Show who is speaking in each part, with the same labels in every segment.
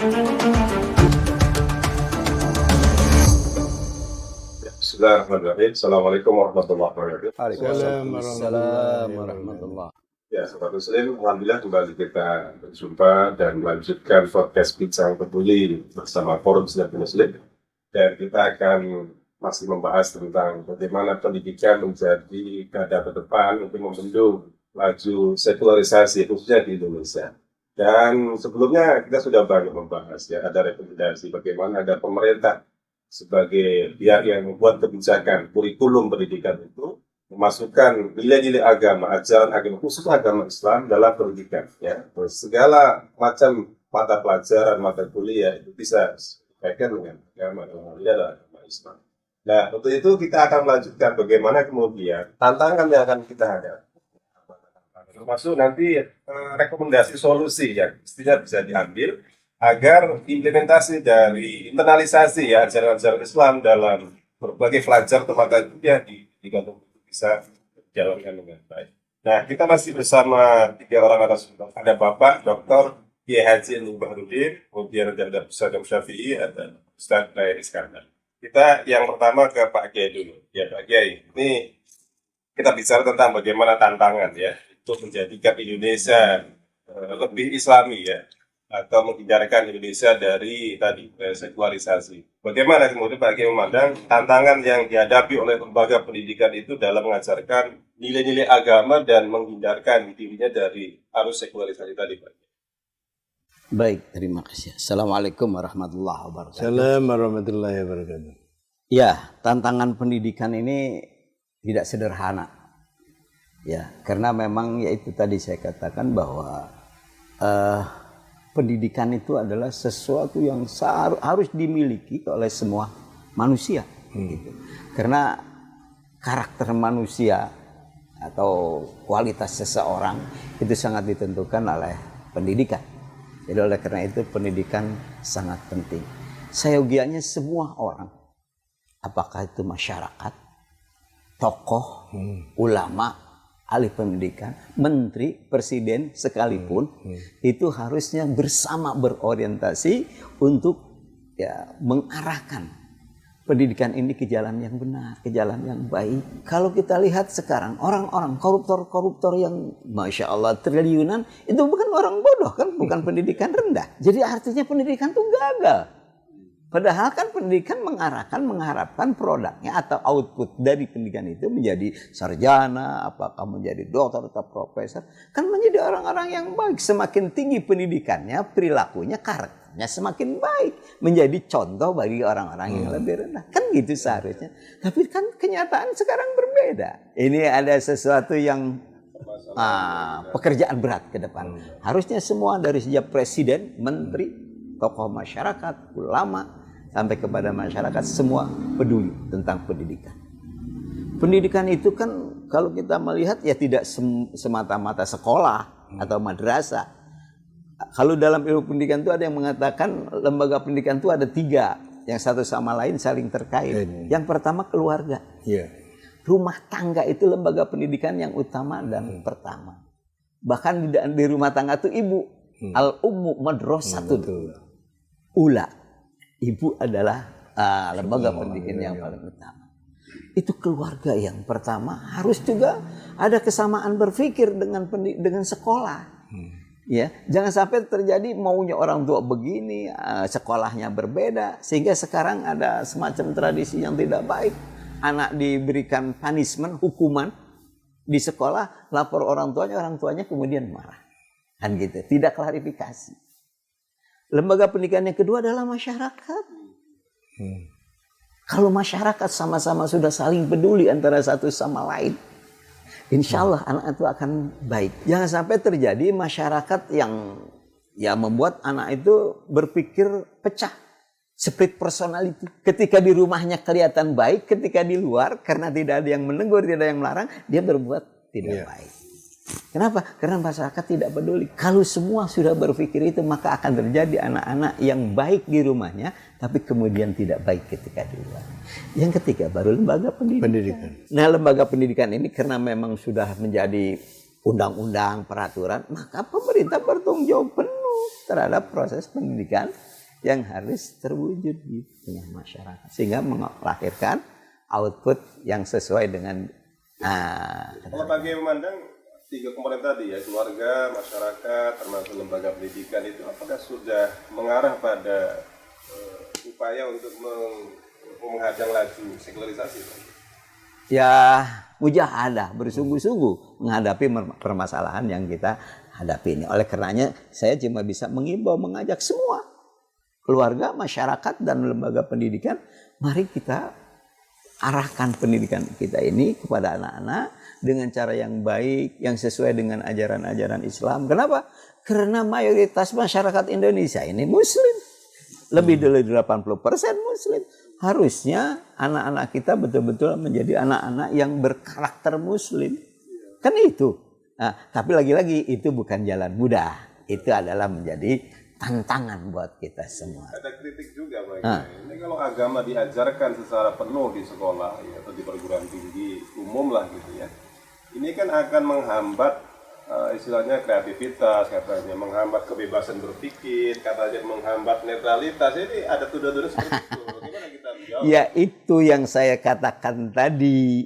Speaker 1: Bismillahirrahmanirrahim. Assalamualaikum warahmatullahi wabarakatuh.
Speaker 2: Waalaikumsalam warahmatullahi.
Speaker 1: Ya, Sobat Muslim, alhamdulillah kembali kita berjumpa dan melanjutkan podcast Bincang Peduli bersama Forum Setiap Muslim. Dan kita akan masih membahas tentang bagaimana pendidikan menjadi garda terdepan untuk membendung laju sekularisasi khususnya di Indonesia. Dan sebelumnya kita sudah banyak membahas ya, ada rekomendasi bagaimana agar pemerintah sebagai pihak yang membuat kebijakan kurikulum pendidikan itu memasukkan nilai-nilai agama, ajaran agama, khusus agama Islam dalam pendidikan. Ya, segala macam mata pelajaran, mata kuliah itu bisa dikaitkan dengan agama, adalah agama Islam. Nah, untuk itu kita akan melanjutkan bagaimana kemudian tantangan yang akan kita hadapi. Termasuk nanti rekomendasi solusi yang mestinya bisa diambil agar implementasi dari internalisasi ya ajaran-ajaran Islam dalam berbagai pelajar atau mata kuliah di bisa dijalankan dengan baik. Nah, kita masih bersama 3 orang narasumber. Ada Bapak Dr. Kiai Haji Nur Bahrudin, kemudian ada Ustaz Syafi'i, ada Ustaz Nair Iskandar. Kita yang pertama ke Pak Kiai dulu. Ya, Pak Kiai, ini kita bicara tentang bagaimana tantangan ya untuk menjadikan Indonesia lebih Islami ya, atau menghindarkan Indonesia dari tadi sekularisasi. Bagaimana kemudian Pak Kiai memandang tantangan yang dihadapi oleh lembaga pendidikan itu dalam mengajarkan nilai-nilai agama dan menghindarkan dirinya dari arus sekularisasi tadi, Pak?
Speaker 2: Baik, terima kasih. Assalamualaikum warahmatullahi wabarakatuh.
Speaker 3: Assalamualaikum warahmatullahi wabarakatuh.
Speaker 2: Ya, tantangan pendidikan ini tidak sederhana. Ya, karena memang yaitu tadi saya katakan bahwa pendidikan itu adalah sesuatu yang harus dimiliki oleh semua manusia. Gitu. Karena karakter manusia atau kualitas seseorang itu sangat ditentukan oleh pendidikan. Jadi oleh karena itu pendidikan sangat penting. Seyogianya semua orang, apakah itu masyarakat, tokoh, ulama, ahli pendidikan, menteri, presiden sekalipun itu harusnya bersama berorientasi untuk ya mengarahkan pendidikan ini ke jalan yang benar, ke jalan yang baik. Kalau kita lihat sekarang orang-orang koruptor yang masya Allah triliunan itu bukan orang bodoh kan, bukan pendidikan rendah. Jadi artinya pendidikan itu gagal. Padahal kan pendidikan mengharapkan produknya atau output dari pendidikan itu menjadi sarjana, apakah menjadi dokter atau profesor, kan menjadi orang-orang yang baik. Semakin tinggi pendidikannya, perilakunya, karakternya semakin baik, menjadi contoh bagi orang-orang yang lebih rendah. Kan gitu seharusnya. Tapi kan kenyataan sekarang berbeda. Ini ada sesuatu yang pekerjaan berat ke depan. Harusnya semua dari sejak presiden, menteri, tokoh masyarakat, ulama, sampai kepada masyarakat semua peduli tentang pendidikan. Pendidikan itu kan kalau kita melihat ya tidak semata-mata sekolah atau madrasah. Kalau dalam ilmu pendidikan itu ada yang mengatakan lembaga pendidikan itu ada 3 yang satu sama lain saling terkait. Yang pertama keluarga. Rumah tangga itu lembaga pendidikan yang utama dan pertama. Bahkan di rumah tangga itu ibu. Al-ummu madrasatun ula. Ibu adalah lembaga pendidikan yang paling utama. Itu keluarga yang pertama. Harus juga ada kesamaan berpikir dengan sekolah. Ya, jangan sampai terjadi maunya orang tua begini, sekolahnya berbeda, sehingga sekarang ada semacam tradisi yang tidak baik. Anak diberikan punishment, hukuman di sekolah, lapor orang tuanya kemudian marah. Kan gitu, tidak klarifikasi. Lembaga pendidikan yang kedua adalah masyarakat. Kalau masyarakat sama-sama sudah saling peduli antara satu sama lain, insya Allah anak itu akan baik. Jangan sampai terjadi masyarakat yang membuat anak itu berpikir pecah. Split personality. Ketika di rumahnya kelihatan baik, ketika di luar karena tidak ada yang menegur, tidak ada yang melarang, dia berbuat tidak baik. Kenapa? Karena masyarakat tidak peduli. Kalau semua sudah berpikir itu, maka akan terjadi anak-anak yang baik di rumahnya, tapi kemudian tidak baik ketika di luar. Yang ketiga, baru lembaga pendidikan. Nah, lembaga pendidikan ini karena memang sudah menjadi undang-undang, peraturan, maka pemerintah bertanggung jawab penuh terhadap proses pendidikan yang harus terwujud di tengah masyarakat sehingga melahirkan output yang sesuai dengan
Speaker 1: Kalau bagi memandang tiga komponen tadi ya, keluarga, masyarakat, termasuk lembaga pendidikan itu apakah sudah mengarah pada upaya untuk menghadang laju sekularisasi?
Speaker 2: ya mujahadah bersungguh-sungguh menghadapi permasalahan yang kita hadapi ini. Oleh karenanya saya cuma bisa mengimbau, mengajak semua keluarga, masyarakat dan lembaga pendidikan, mari kita arahkan pendidikan kita ini kepada anak-anak dengan cara yang baik, yang sesuai dengan ajaran-ajaran Islam. Kenapa? Karena mayoritas masyarakat Indonesia ini Muslim. Lebih dari 80% Muslim. Harusnya anak-anak kita betul-betul menjadi anak-anak yang berkarakter Muslim. Kan itu. Nah, tapi lagi-lagi itu bukan jalan mudah. Itu adalah menjadi tantangan buat kita semua.
Speaker 1: Ada kritik juga Pak. Ini kalau agama diajarkan secara penuh di sekolah ya, atau di perguruan tinggi umum lah gitu ya. Ini kan akan menghambat istilahnya kreativitas, katanya menghambat kebebasan berpikir, katanya menghambat netralitas. Ini ada tuduhan-tuduhan seperti itu. Bagaimana kita menjawab?
Speaker 2: Ya itu yang saya katakan tadi.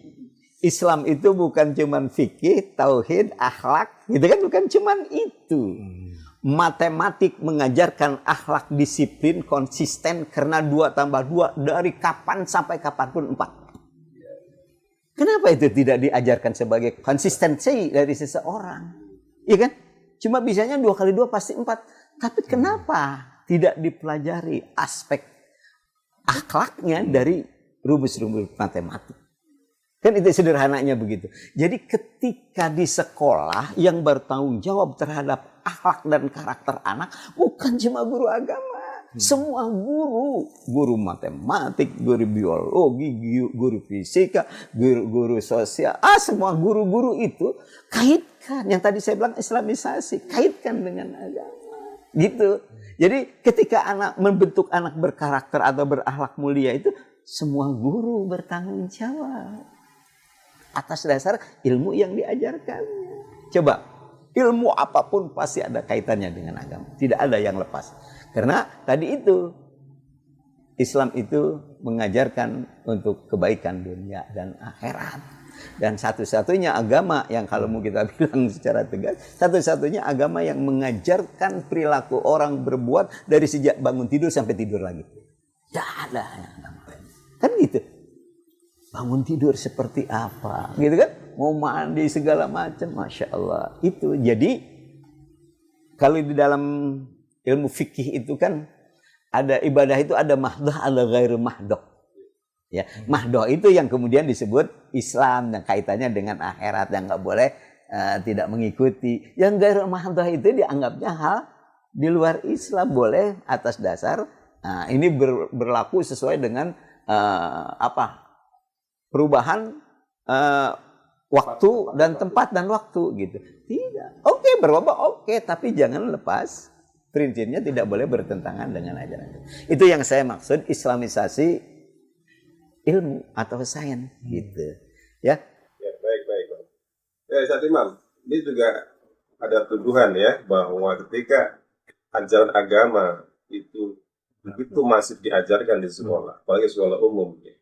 Speaker 2: Islam itu bukan cuman fikih, tauhid, akhlak, gitu kan, bukan cuman itu. Matematik mengajarkan akhlak, disiplin, konsisten karena 2 tambah 2 dari kapan sampai kapanpun 4. Kenapa itu tidak diajarkan sebagai konsistensi dari seseorang? Iya kan? Cuma bisanya 2 kali 2 pasti 4. Tapi kenapa tidak dipelajari aspek akhlaknya dari rumus-rumus matematik? Kan itu sederhananya begitu. Jadi ketika di sekolah yang bertanggung jawab terhadap akhlak dan karakter anak bukan cuma guru agama. Semua guru matematik, guru biologi, guru fisika, guru sosial, semua guru-guru itu kaitkan. Yang tadi saya bilang islamisasi, kaitkan dengan agama. Gitu. Jadi ketika membentuk anak berkarakter atau berakhlak mulia itu semua guru bertanggung jawab atas dasar ilmu yang diajarkannya. Coba, ilmu apapun pasti ada kaitannya dengan agama. Tidak ada yang lepas. Karena tadi itu, Islam itu mengajarkan untuk kebaikan dunia dan akhirat. Dan satu-satunya agama yang kalau mau kita bilang secara tegas, satu-satunya agama yang mengajarkan perilaku orang berbuat dari sejak bangun tidur sampai tidur lagi. Tidak ada yang lain. Kan gitu. Bangun tidur seperti apa, gitu kan? Mau mandi segala macam, masya Allah. Itu jadi kalau di dalam ilmu fikih itu kan ada ibadah itu ada mahdoh, ada ghairu mahdoh. Ya, mahdoh itu yang kemudian disebut Islam dan kaitannya dengan akhirat yang nggak boleh tidak mengikuti. Yang ghairu mahdoh itu dianggapnya hal di luar Islam, boleh atas dasar ini berlaku sesuai dengan perubahan waktu dan tempat dan waktu gitu. Tidak. Oke, berubah oke, tapi jangan lepas prinsipnya tidak boleh bertentangan dengan ajaran. Itu yang saya maksud islamisasi ilmu atau sains gitu. Ya.
Speaker 1: Ya, baik. Ustaz Imam, ini juga ada tuduhan ya bahwa ketika ajaran agama itu begitu masif diajarkan di sekolah, apalagi sekolah umum ya,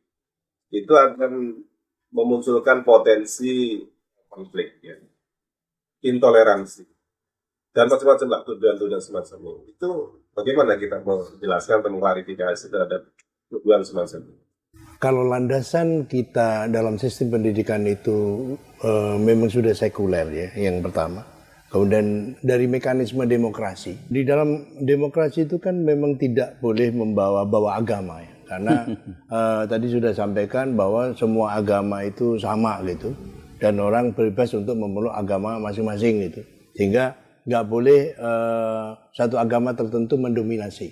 Speaker 1: itu akan memunculkan potensi konflik, ya, intoleransi, dan macam-macam lah tuduhan-tuduhan semacam ini. Itu bagaimana kita menjelaskan atau mengklarifikasi terhadap tuduhan semacam ini?
Speaker 3: Kalau landasan kita dalam sistem pendidikan itu memang sudah sekuler ya, yang pertama. Kemudian dari mekanisme demokrasi. Di dalam demokrasi itu kan memang tidak boleh membawa agama ya. Karena tadi sudah sampaikan bahwa semua agama itu sama gitu. Dan orang bebas untuk memeluk agama masing-masing gitu. Sehingga nggak boleh satu agama tertentu mendominasi.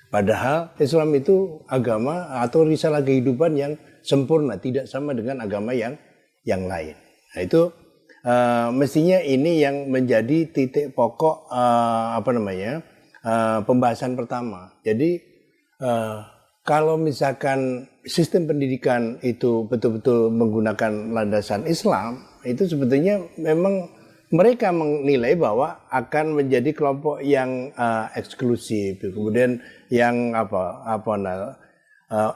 Speaker 3: Padahal Islam itu agama atau risalah kehidupan yang sempurna. Tidak sama dengan agama yang lain. Nah itu mestinya ini yang menjadi titik pokok pembahasan pertama. Jadi kalau misalkan sistem pendidikan itu betul-betul menggunakan landasan Islam, itu sebetulnya memang mereka menilai bahwa akan menjadi kelompok yang eksklusif, kemudian yang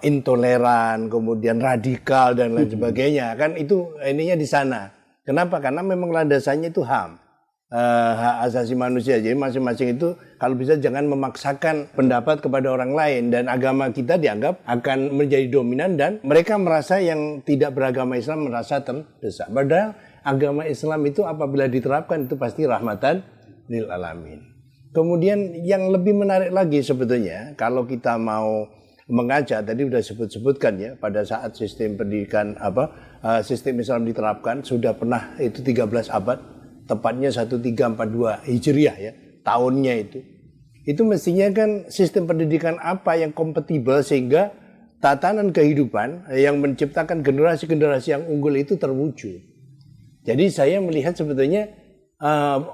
Speaker 3: intoleran, kemudian radikal dan lain sebagainya. Kan itu ininya di sana. Kenapa? Karena memang landasannya itu HAM. Hak asasi manusia. Jadi masing-masing itu kalau bisa jangan memaksakan pendapat kepada orang lain, dan agama kita dianggap akan menjadi dominan dan mereka merasa yang tidak beragama Islam merasa terdesak. Padahal agama Islam itu apabila diterapkan itu pasti rahmatan lil alamin. Kemudian yang lebih menarik lagi sebetulnya kalau kita mau mengajak, tadi sudah sebutkan ya, pada saat sistem pendidikan sistem Islam diterapkan sudah pernah itu 13 abad, tepatnya 1342 Hijriah ya, tahunnya itu. Itu mestinya kan sistem pendidikan apa yang kompatibel sehingga tatanan kehidupan yang menciptakan generasi-generasi yang unggul itu terwujud. Jadi saya melihat sebetulnya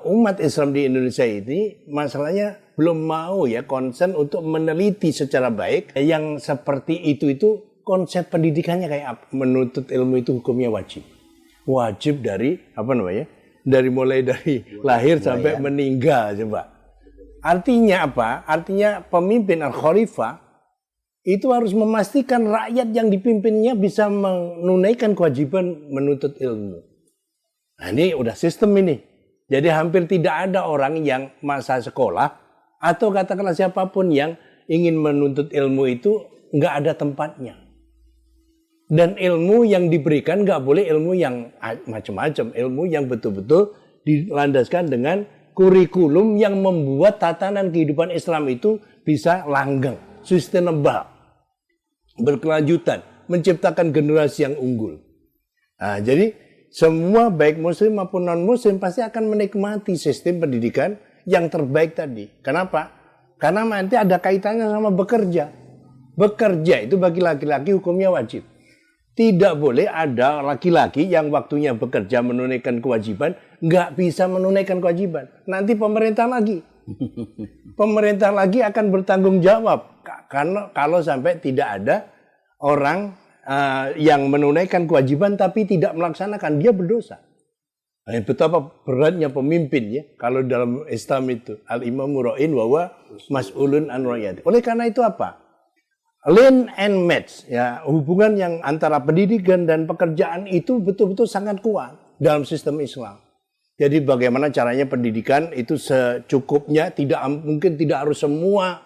Speaker 3: umat Islam di Indonesia ini masalahnya belum mau ya konsen untuk meneliti secara baik yang seperti itu konsep pendidikannya kayak apa. Menuntut ilmu itu hukumnya wajib. Wajib dari mulai dari lahir sampai meninggal coba. Artinya apa? Artinya pemimpin al-khalifah itu harus memastikan rakyat yang dipimpinnya bisa menunaikan kewajiban menuntut ilmu. Nah ini udah sistem ini. Jadi hampir tidak ada orang yang masa sekolah atau katakanlah siapapun yang ingin menuntut ilmu itu nggak ada tempatnya. Dan ilmu yang diberikan nggak boleh ilmu yang macam-macam, ilmu yang betul-betul dilandaskan dengan kurikulum yang membuat tatanan kehidupan Islam itu bisa langgeng, sustainable, berkelanjutan, menciptakan generasi yang unggul. Nah, jadi semua baik muslim maupun non-muslim pasti akan menikmati sistem pendidikan yang terbaik tadi. Kenapa? Karena nanti ada kaitannya sama bekerja. Bekerja itu bagi laki-laki hukumnya wajib. Tidak boleh ada laki-laki yang waktunya bekerja menunaikan kewajiban, nggak bisa menunaikan kewajiban. Nanti pemerintah lagi. Pemerintah lagi akan bertanggung jawab. Karena kalau sampai tidak ada orang yang menunaikan kewajiban tapi tidak melaksanakan, dia berdosa. Nah, betapa beratnya pemimpin ya. Kalau dalam Islam itu, al-imamu ra'in wa huwa mas'ulun an ra'iyati. Oleh karena itu apa? Learn and match, ya, hubungan yang antara pendidikan dan pekerjaan itu betul-betul sangat kuat dalam sistem Islam. Jadi bagaimana caranya pendidikan itu secukupnya, mungkin tidak harus semua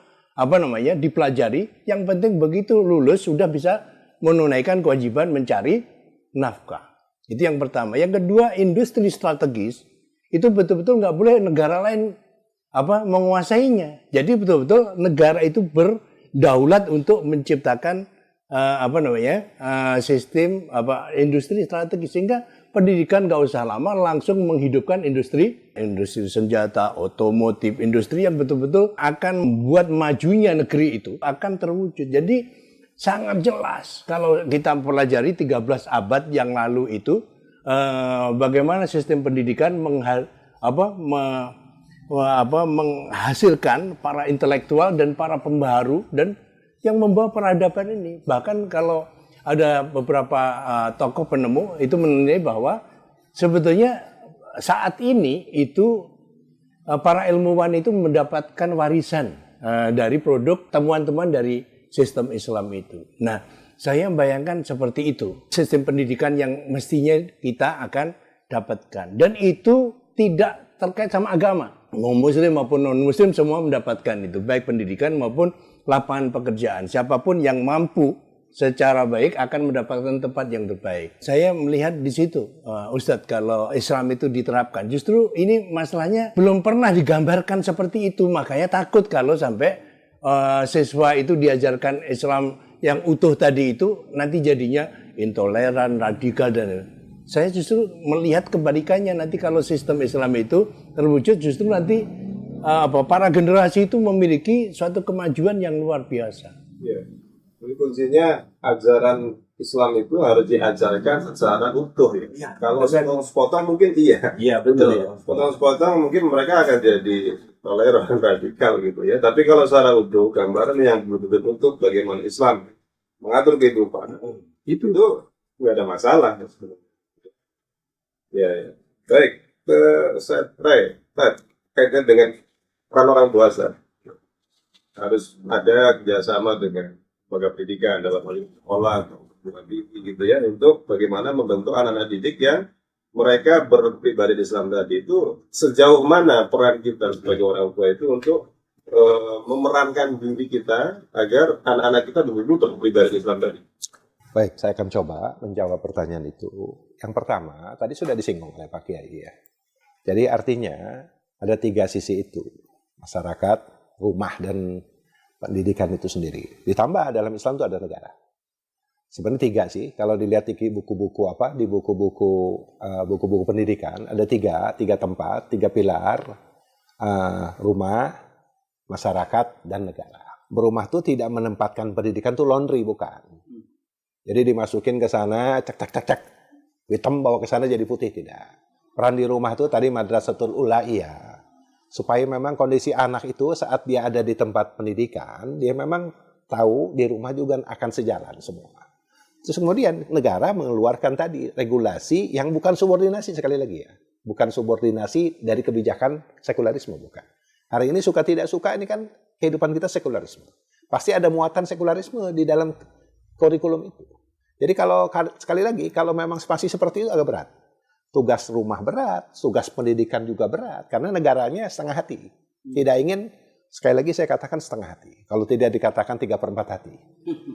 Speaker 3: dipelajari. Yang penting begitu lulus sudah bisa menunaikan kewajiban mencari nafkah. Itu yang pertama. Yang kedua, industri strategis itu betul-betul nggak boleh negara lain menguasainya. Jadi betul-betul negara itu berdaulat untuk menciptakan sistem industri strategis, sehingga pendidikan nggak usah lama langsung menghidupkan industri senjata, otomotif, industri yang betul-betul akan membuat majunya negeri itu akan terwujud. Jadi sangat jelas kalau kita pelajari 13 abad yang lalu itu bagaimana sistem pendidikan menghasilkan para intelektual dan para pembaharu dan yang membawa peradaban ini. Bahkan kalau ada beberapa tokoh penemu itu menilai bahwa sebetulnya saat ini itu para ilmuwan itu mendapatkan warisan dari produk temuan-temuan dari sistem Islam itu. Nah, saya membayangkan seperti itu sistem pendidikan yang mestinya kita akan dapatkan, dan itu tidak terkait sama agama. Mau muslim maupun non muslim semua mendapatkan itu, baik pendidikan maupun lapangan pekerjaan. Siapapun yang mampu secara baik akan mendapatkan tempat yang terbaik. Saya melihat di situ, Ustadz, kalau Islam itu diterapkan, justru ini masalahnya belum pernah digambarkan seperti itu. Makanya takut kalau sampai siswa itu diajarkan Islam yang utuh tadi itu nanti jadinya intoleran, radikal dan saya justru melihat kebalikannya. Nanti kalau sistem Islam itu terwujud, justru nanti para generasi itu memiliki suatu kemajuan yang luar biasa.
Speaker 1: Ya. Jadi kuncinya ajaran Islam itu harus diajarkan secara utuh ya. Kalau sepotong mungkin iya. Iya betul ya. Sepotong mungkin mereka akan jadi toleran, radikal gitu ya. Tapi kalau secara utuh, gambaran yang betul-betul untuk bagaimana Islam mengatur kehidupan itu nggak ada masalah. Ya. Baik. kaitan dengan peran orang tua, Ustaz. Harus ada kerjasama dengan lembaga pendidikan dalam hal ini sekolah atau perguruan tinggi gitu ya, untuk bagaimana membentuk anak-anak didik yang mereka berpribadi Islam tadi itu, sejauh mana peran kita sebagai orang tua itu untuk memerankan diri kita agar anak-anak kita betul-betul berpribadi Islam tadi.
Speaker 4: Baik, saya akan coba menjawab pertanyaan itu. Yang pertama, tadi sudah disinggung oleh Pak Kiai ya. Jadi artinya ada 3 sisi itu. Masyarakat, rumah, dan pendidikan itu sendiri. Ditambah dalam Islam itu ada negara. Sebenarnya 3 sih. Kalau dilihat di buku-buku di buku-buku pendidikan ada 3 tempat, 3 pilar: rumah, masyarakat, dan negara. Berumah itu tidak menempatkan pendidikan itu laundry, bukan. Jadi dimasukin ke sana, cek, hitam bawa ke sana jadi putih, tidak. Peran di rumah itu tadi madrasatul ula, iya. Supaya memang kondisi anak itu saat dia ada di tempat pendidikan, dia memang tahu di rumah juga akan sejalan semua. Terus kemudian negara mengeluarkan tadi regulasi yang bukan subordinasi, sekali lagi ya. Bukan subordinasi dari kebijakan sekularisme, bukan. Hari ini suka tidak suka, ini kan kehidupan kita sekularisme. Pasti ada muatan sekularisme di dalam kurikulum itu. Jadi kalau sekali lagi, kalau memang spasi seperti itu agak berat. Tugas rumah berat, tugas pendidikan juga berat. Karena negaranya setengah hati. Tidak ingin, sekali lagi saya katakan setengah hati. Kalau tidak dikatakan 3/4 hati.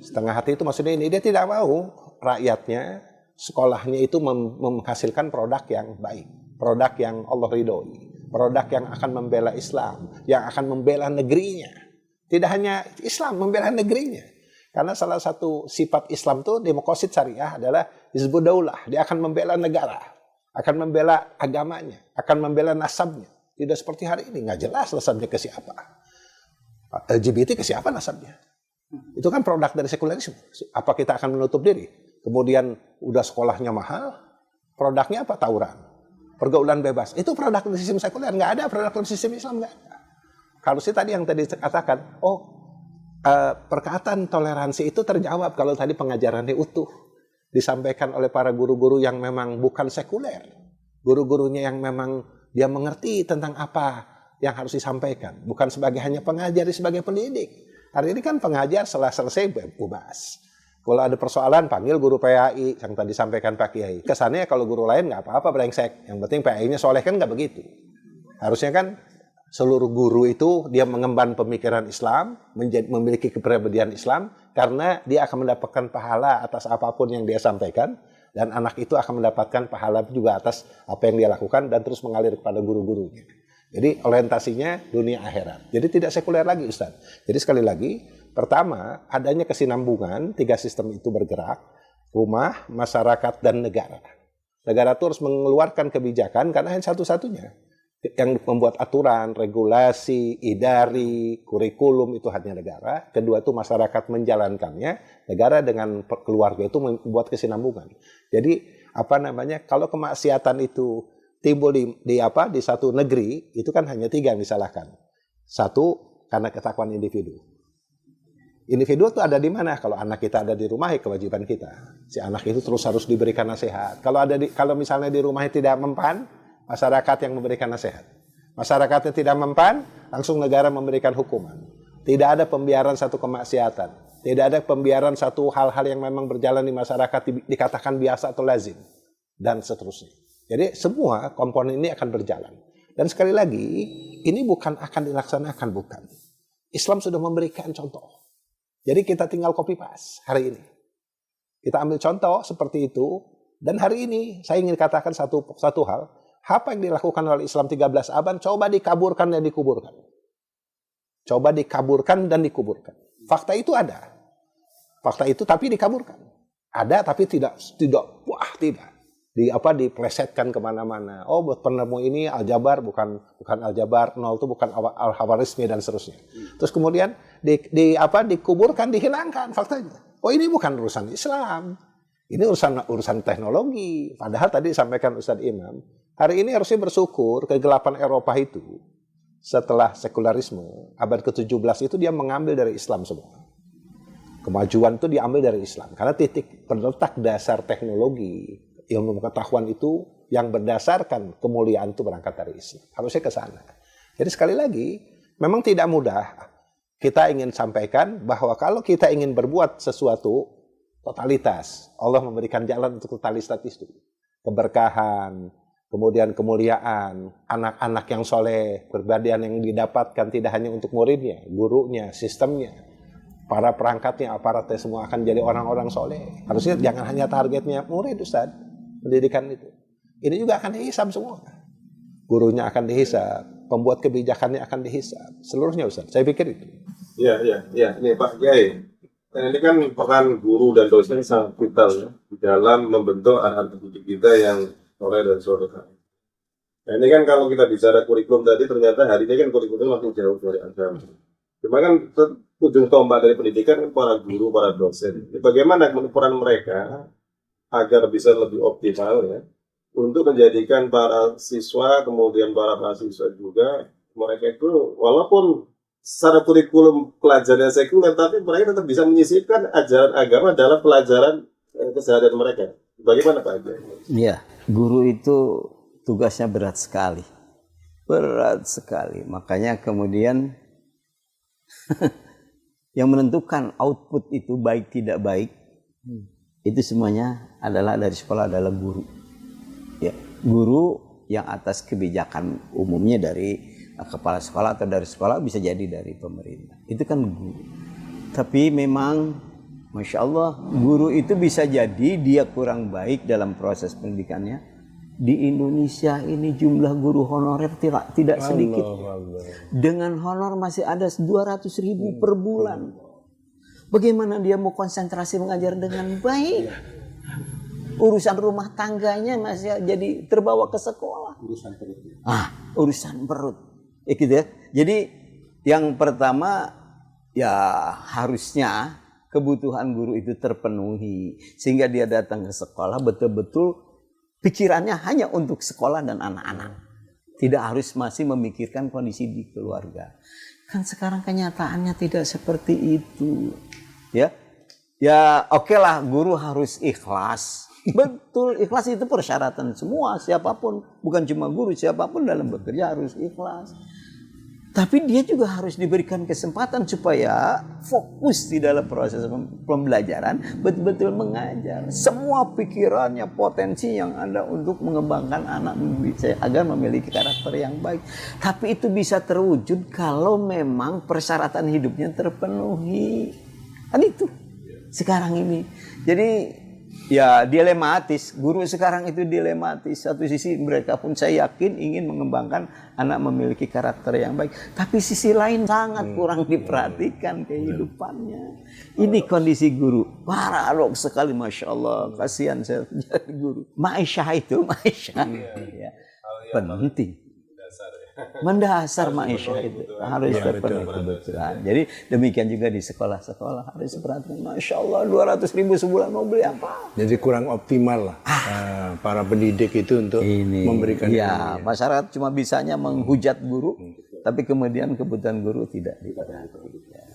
Speaker 4: Setengah hati itu maksudnya ini, dia tidak mau rakyatnya, sekolahnya itu menghasilkan produk yang baik. Produk yang Allah ridhoi. Produk yang akan membela Islam. Yang akan membela negerinya. Tidak hanya Islam, membela negerinya. Karena salah satu sifat Islam itu demokrasi syariah adalah hizbud daulah. Dia akan membela negara, akan membela agamanya, akan membela nasabnya. Tidak seperti hari ini, nggak jelas nasabnya ke siapa. LGBT ke siapa nasabnya? Itu kan produk dari sekularisme. Apa kita akan menutup diri? Kemudian udah sekolahnya mahal, produknya apa? Tawuran, pergaulan bebas. Itu produk dari sistem sekuler. Nggak ada produk dari sistem Islam, nggak ada. Kalau sih tadi yang tadi katakan, perkataan toleransi itu terjawab kalau tadi pengajarannya utuh. Disampaikan oleh para guru-guru yang memang bukan sekuler. Guru-gurunya yang memang dia mengerti tentang apa yang harus disampaikan. Bukan sebagai hanya pengajar, sebagai pendidik. Hari ini kan pengajar setelah selesai bebas. Kalau ada persoalan panggil guru PAI yang tadi sampaikan Pak Kiai. Kesannya kalau guru lain nggak apa-apa brengsek. Yang penting PAI-nya soleh, kan nggak begitu. Harusnya kan seluruh guru itu dia mengemban pemikiran Islam, memiliki kepribadian Islam, karena dia akan mendapatkan pahala atas apapun yang dia sampaikan, dan anak itu akan mendapatkan pahala juga atas apa yang dia lakukan, dan terus mengalir kepada guru-gurunya. Jadi orientasinya dunia akhirat. Jadi tidak sekuler lagi, Ustaz. Jadi sekali lagi, pertama adanya kesinambungan, 3 sistem itu bergerak: rumah, masyarakat, dan negara. Negara itu harus mengeluarkan kebijakan karena hanya satu-satunya yang membuat aturan, regulasi, idari, kurikulum itu hanya negara. Kedua itu masyarakat menjalankannya. Negara dengan keluarga itu membuat kesinambungan. Jadi kalau kemaksiatan itu timbul di satu negeri, itu kan hanya 3 yang disalahkan. 1, karena ketakwaan individu. Individu itu ada di mana? Kalau anak kita ada di rumah, ya kewajiban kita. Si anak itu terus harus diberikan nasihat. Kalau misalnya di rumahnya tidak mempan, masyarakat yang memberikan nasihat. Masyarakatnya tidak mempan, langsung negara memberikan hukuman. Tidak ada pembiaran satu kemaksiatan. Tidak ada pembiaran satu hal-hal yang memang berjalan di masyarakat dikatakan biasa atau lazim. Dan seterusnya. Jadi semua komponen ini akan berjalan. Dan sekali lagi, ini bukan akan dilaksanakan, bukan. Islam sudah memberikan contoh. Jadi kita tinggal copy paste hari ini. Kita ambil contoh seperti itu. Dan hari ini saya ingin katakan satu hal. Apa yang dilakukan oleh Islam 13 abad, coba dikaburkan dan dikuburkan. Coba dikaburkan dan dikuburkan. Fakta itu ada. Fakta itu tapi dikaburkan. Ada tapi tidak. Diplesetkan kemana-mana. Oh, buat penemu ini Al-Jabar, bukan Al-Jabar, 0 itu bukan Al-Hawarizmi dan seterusnya. Terus kemudian dikuburkan, dihilangkan faktanya. Oh, ini bukan urusan Islam. Ini urusan teknologi. Padahal tadi disampaikan Ustadz Imam, hari ini harusnya bersyukur kegelapan Eropa itu setelah sekularisme abad ke-17 itu dia mengambil dari Islam semua. Kemajuan itu diambil dari Islam karena titik terletak dasar teknologi ilmu pengetahuan itu yang berdasarkan kemuliaan itu berangkat dari Islam. Harusnya ke sana. Jadi sekali lagi, memang tidak mudah. Kita ingin sampaikan bahwa kalau kita ingin berbuat sesuatu totalitas, Allah memberikan jalan untuk totalitas itu. Keberkahan, kemudian kemuliaan, anak-anak yang soleh, perbadian yang didapatkan tidak hanya untuk muridnya, gurunya, sistemnya, para perangkatnya, aparatnya semua akan jadi orang-orang soleh. Harusnya jangan hanya targetnya murid, Ustaz, pendidikan itu. Ini juga akan dihisab semua. Gurunya akan dihisab, pembuat kebijakannya akan dihisab. Seluruhnya, Ustaz. Saya pikir itu.
Speaker 1: Iya. Ini Pak Kiai. Dan ini kan peran guru dan dosen sangat vital ya, di dalam membentuk anak didik kita yang soleh dan soleha. Nah ini kan kalau kita bicara kurikulum tadi, ternyata hari ini kan kurikulum masih jauh dari agama. Cuma kan ujung tombak dari pendidikan kan para guru, para dosen. Bagaimana peran mereka agar bisa lebih optimal ya, untuk menjadikan para siswa, kemudian para mahasiswa juga, mereka itu walaupun secara kurikulum pelajarannya sekuler, tapi mereka tetap bisa menyisipkan ajaran agama dalam pelajaran keseharian mereka. Bagaimana Pak?
Speaker 2: Iya, guru itu tugasnya berat sekali. Berat sekali. Makanya kemudian yang menentukan output itu baik tidak baik, itu semuanya adalah dari sekolah, adalah guru. Ya, guru yang atas kebijakan umumnya dari kepala sekolah atau dari sekolah, bisa jadi dari pemerintah. Itu kan guru. Tapi memang Masya Allah, guru itu bisa jadi dia kurang baik dalam proses pendidikannya. Di Indonesia ini jumlah guru honorer tidak sedikit. Dengan honor masih ada 200.000 per bulan. Bagaimana dia mau konsentrasi mengajar dengan baik? Urusan rumah tangganya masih jadi terbawa ke sekolah. Urusan perut. Gitu ya. Jadi yang pertama ya harusnya kebutuhan guru itu terpenuhi sehingga dia datang ke sekolah betul-betul pikirannya hanya untuk sekolah dan anak-anak. Tidak harus masih memikirkan kondisi di keluarga. Kan sekarang kenyataannya tidak seperti itu. Ya oke lah, guru harus ikhlas. Betul, ikhlas itu persyaratan semua, siapapun, bukan cuma guru, siapapun dalam bekerja harus ikhlas. Tapi dia juga harus diberikan kesempatan supaya fokus di dalam proses pembelajaran, betul-betul mengajar. Semua pikirannya, potensi yang ada untuk mengembangkan anak agar memiliki karakter yang baik. Tapi itu bisa terwujud kalau memang persyaratan hidupnya terpenuhi. Kan itu sekarang ini. Jadi ya dilematis, guru sekarang itu dilematis. Satu sisi mereka pun saya yakin ingin mengembangkan anak memiliki karakter yang baik, tapi sisi lain sangat kurang diperhatikan kehidupannya. Ini kondisi guru, paradoks sekali, Masya Allah. Kasihan saya jadi guru. Ma'isyah itu, ya, penting. Mendasar Ma'isyah itu harus terpenuhi kebutuhan. Jadi demikian juga di sekolah-sekolah harus diperhatikan. Masya Allah, 200.000 sebulan mau beli apa?
Speaker 3: Jadi kurang optimal lah para pendidik itu untuk memberikan
Speaker 2: ya, masyarakat cuma bisanya menghujat guru, tapi kemudian kebutuhan guru tidak diperhatikan.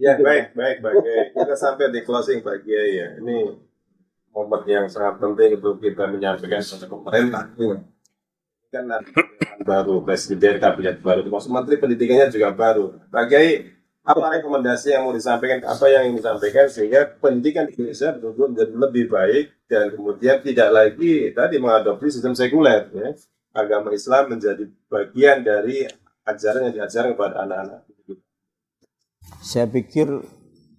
Speaker 1: Ya, baik. Kita sampai di closing Pak Kiai ya. Ini momen yang sangat penting untuk kita menyampaikan kepada pemerintah. Kan baru presiden, kabinet baru, termasuk menteri pendidikannya juga baru. Pak Kiai, apa rekomendasi yang mau disampaikan, apa yang ingin disampaikan sehingga pendidikan di Indonesia betul-betul menjadi lebih baik dan kemudian tidak lagi tadi mengadopsi sistem sekuler, ya. Agama Islam menjadi bagian dari ajaran yang diajarkan kepada anak-anak.
Speaker 2: Saya pikir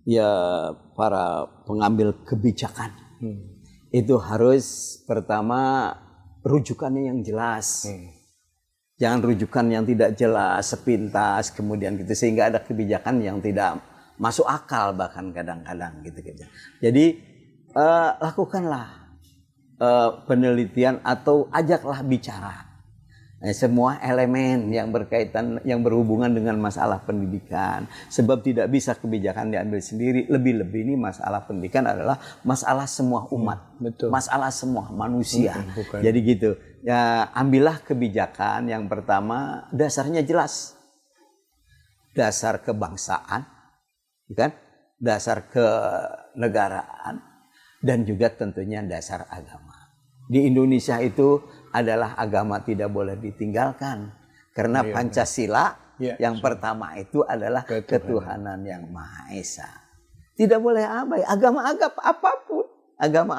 Speaker 2: ya para pengambil kebijakan itu harus pertama rujukannya yang jelas. Jangan rujukan yang tidak jelas, sepintas, kemudian gitu sehingga ada kebijakan yang tidak masuk akal bahkan kadang-kadang gitu. Jadi lakukanlah penelitian atau ajaklah bicara semua elemen yang berkaitan, yang berhubungan dengan masalah pendidikan. Sebab tidak bisa kebijakan diambil sendiri. Lebih-lebih ini masalah pendidikan adalah masalah semua umat, masalah semua manusia. Jadi gitu. Ya, ambillah kebijakan yang pertama dasarnya jelas, dasar kebangsaan, kan? Dasar kenegaraan, dan juga tentunya dasar agama. di Indonesia itu adalah agama tidak boleh ditinggalkan. Karena Pancasila yang pertama itu adalah ketuhanan yang Maha Esa. Tidak boleh abai, agama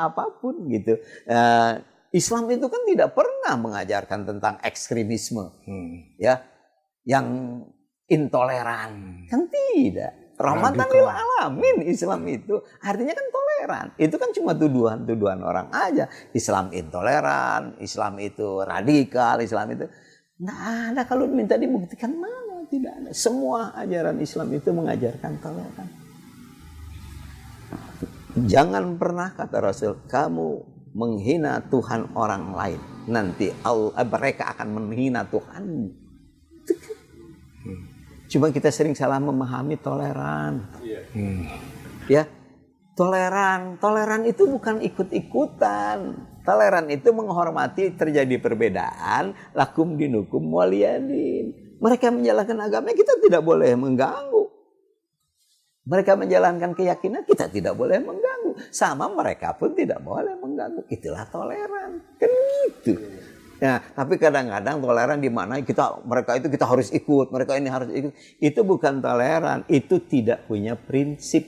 Speaker 2: apapun gitu. Islam itu kan tidak pernah mengajarkan tentang ekstremisme, ya, yang intoleran, kan tidak. Rahmatan lil alamin Islam itu artinya kan toleran. Itu kan cuma tuduhan-tuduhan orang aja. Islam intoleran, Islam itu radikal, Islam itu nggak ada. Kalau minta dibuktikan mana? Tidak ada. Semua ajaran Islam itu mengajarkan toleran. Jangan pernah, kata Rasul, kamu menghina Tuhan orang lain. Nanti mereka akan menghina Tuhan. Cuma kita sering salah memahami toleran. Ya, toleran itu bukan ikut-ikutan. Toleran itu menghormati terjadi perbedaan. Lakum dinukum waliyadin. Mereka menjalankan agama, kita tidak boleh mengganggu. Mereka menjalankan keyakinan, kita tidak boleh mengganggu. Sama mereka pun tidak boleh mengganggu. Itulah toleran. Kan gitu. Ya, tapi kadang-kadang toleran di mana mereka itu kita harus ikut, mereka ini harus ikut. Itu bukan toleran, itu tidak punya prinsip,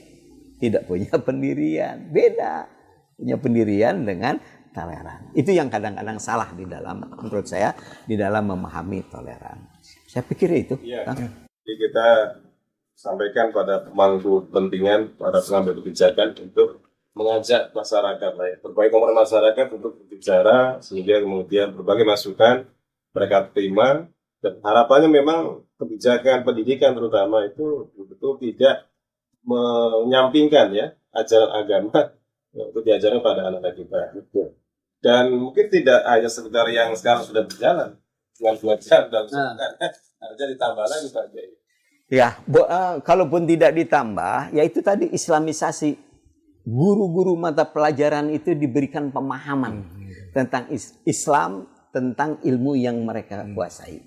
Speaker 2: tidak punya pendirian. Beda. Punya pendirian dengan toleran. Itu yang kadang-kadang salah menurut saya di dalam memahami toleran. Saya pikir itu.
Speaker 1: Ya. Jadi kita sampaikan pada pemangku kepentingan, pada pengambil kebijakan untuk mengajak masyarakat, berbagai komponen masyarakat untuk berbicara sehingga kemudian berbagai masukan mereka terima, dan harapannya memang kebijakan pendidikan terutama itu betul-betul tidak menyampingkan ya ajaran agama untuk diajarkan pada anak-anak kita. Dan mungkin tidak hanya sekedar yang sekarang sudah berjalan dengan 2 jam dalam sebulan, harusnya ditambah lagi Pak Kiai.
Speaker 2: Ya, kalaupun tidak ditambah, yaitu tadi Islamisasi. Guru-guru mata pelajaran itu diberikan pemahaman tentang Islam, tentang ilmu yang mereka kuasai.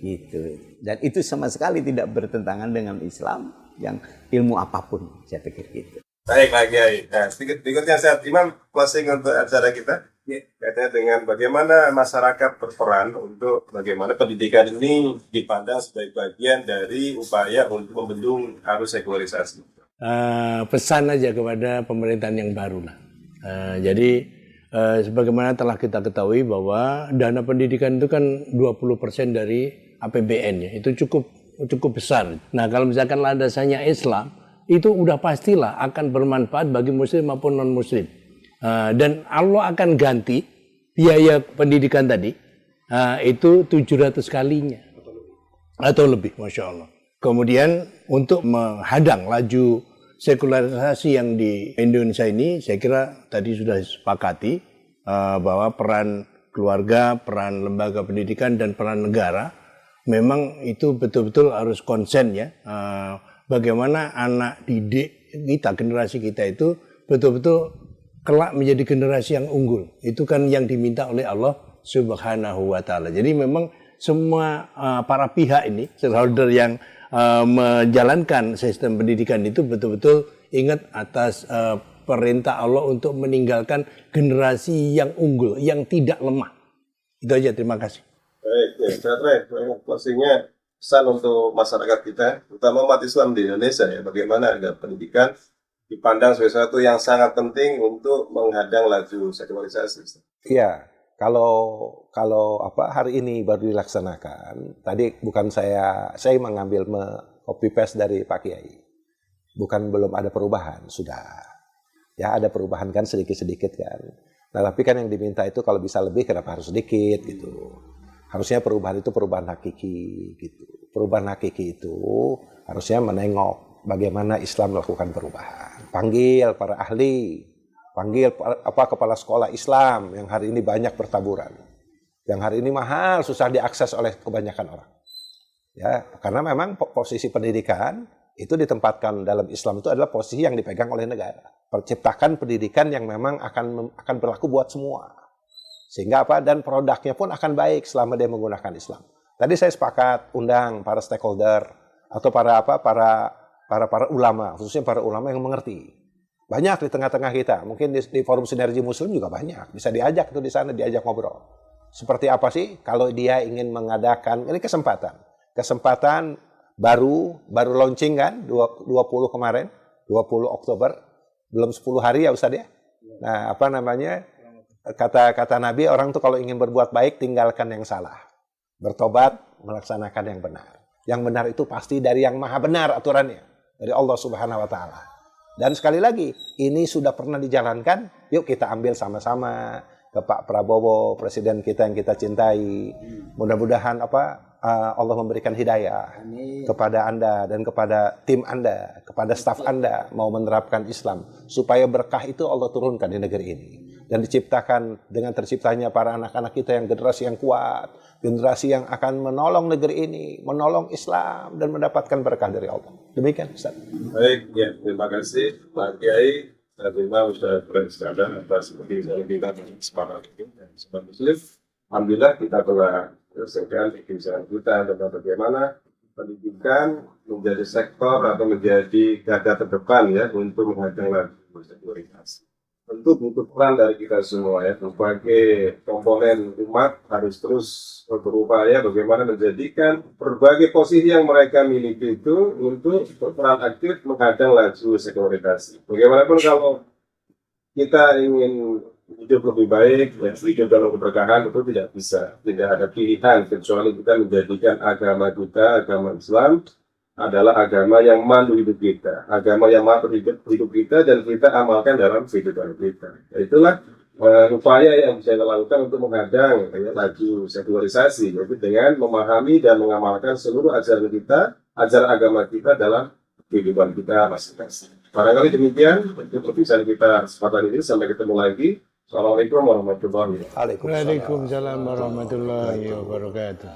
Speaker 2: Gitu. Dan itu sama sekali tidak bertentangan dengan Islam yang ilmu apapun, saya pikir gitu.
Speaker 1: Baik, Pak Kiai. Nah, berikutnya saya Imam closing untuk acara kita. Kaitannya dengan bagaimana masyarakat berperan untuk bagaimana pendidikan ini dipandang sebagai bagian dari upaya untuk membendung arus sekularisasi.
Speaker 3: Pesan aja kepada pemerintahan yang baru lah. Jadi sebagaimana telah kita ketahui bahwa dana pendidikan itu kan 20% dari APBN ya, itu cukup besar. Nah kalau misalkan landasannya Islam, itu udah pastilah akan bermanfaat bagi muslim maupun non muslim. Dan Allah akan ganti biaya pendidikan tadi itu 700 kalinya atau lebih, masya Allah. Kemudian untuk menghadang laju sekularisasi yang di Indonesia ini, saya kira tadi sudah disepakati bahwa peran keluarga, peran lembaga pendidikan, dan peran negara memang itu betul-betul harus konsen ya. Bagaimana anak didik kita, generasi kita itu betul-betul kelak menjadi generasi yang unggul. Itu kan yang diminta oleh Allah Subhanahu wa Ta'ala. Jadi memang semua para pihak ini, stakeholder yang menjalankan sistem pendidikan itu betul-betul ingat atas perintah Allah untuk meninggalkan generasi yang unggul, yang tidak lemah. Itu aja, terima kasih.
Speaker 1: Baik, ya, closingnya pesan untuk masyarakat kita, terutama umat Islam di Indonesia ya, bagaimana agar pendidikan dipandang sebagai sesuatu yang sangat penting untuk menghadang laju sekularisasi.
Speaker 4: Iya. Kalau hari ini baru dilaksanakan, tadi bukan saya mengambil copy paste dari Pak Kiai. Bukan belum ada perubahan, sudah. Ya ada perubahan kan sedikit-sedikit kan. Nah tapi kan yang diminta itu kalau bisa lebih kenapa harus sedikit gitu. Harusnya perubahan itu perubahan hakiki gitu. Perubahan hakiki itu harusnya menengok bagaimana Islam melakukan perubahan. Panggil para ahli. Panggil kepala sekolah Islam yang hari ini banyak bertaburan. Yang hari ini mahal, susah diakses oleh kebanyakan orang. Ya, karena memang posisi pendidikan itu ditempatkan dalam Islam itu adalah posisi yang dipegang oleh negara. Menciptakan pendidikan yang memang akan berlaku buat semua. Sehingga dan produknya pun akan baik selama dia menggunakan Islam. Tadi saya sepakat undang para stakeholder atau para ulama, khususnya para ulama yang mengerti. Banyak di tengah-tengah kita. Mungkin di forum sinergi muslim juga banyak. Bisa diajak tuh di sana, diajak ngobrol. Seperti apa sih kalau dia ingin mengadakan, ini kesempatan. Kesempatan baru launching kan, 20 kemarin, 20 Oktober. Belum 10 hari ya Ustadz ya. Nah, apa namanya? Kata Nabi, orang tuh kalau ingin berbuat baik, tinggalkan yang salah. Bertobat, melaksanakan yang benar. Yang benar itu pasti dari yang maha benar aturannya. Dari Allah Subhanahu wa Ta'ala. Dan sekali lagi, ini sudah pernah dijalankan, yuk kita ambil sama-sama ke Pak Prabowo, presiden kita yang kita cintai. Mudah-mudahan Allah memberikan hidayah kepada Anda dan kepada tim Anda, kepada staf Anda mau menerapkan Islam supaya berkah itu Allah turunkan di negeri ini dan diciptakan dengan terciptanya para anak-anak kita yang generasi yang kuat, generasi yang akan menolong negeri ini, menolong Islam dan mendapatkan berkah dari Allah. Demikian Ustaz.
Speaker 1: Baik, ya, terima kasih Pak Kiai. Saya terima Ustaz Iskandar atas perbincangan kita dan kesempatan ini dan sobat muslim. Alhamdulillah kita telah selesaikan perbincangan kita tentang bagaimana pendidikan menjadi sektor atau menjadi garda terdepan ya untuk menghadang laju sekuritas. Tentu butuh peran dari kita semua ya, berbagai komponen umat harus terus berupaya bagaimana menjadikan berbagai posisi yang mereka miliki itu untuk berperan aktif menghadang laju sekuritas. Bagaimanapun kalau kita ingin hidup lebih baik, ya, hidup dalam keberkahan itu tidak ada pilihan kecuali kita menjadikan agama kita, agama Islam adalah agama yang mandu hidup kita, agama yang mandu hidup kita dan kita amalkan dalam kehidupan kita. Itulah upaya yang bisa kita lakukan untuk menghadang laju sekularisasi, yaitu dengan memahami dan mengamalkan seluruh ajaran kita, ajaran agama kita dalam kehidupan kita masing-masing. Barangkali demikian untuk perbincangan kita kesempatan ini, sampai ketemu lagi. Assalamualaikum warahmatullahi wabarakatuh.
Speaker 3: Waalaikumsalam warahmatullahi wabarakatuh.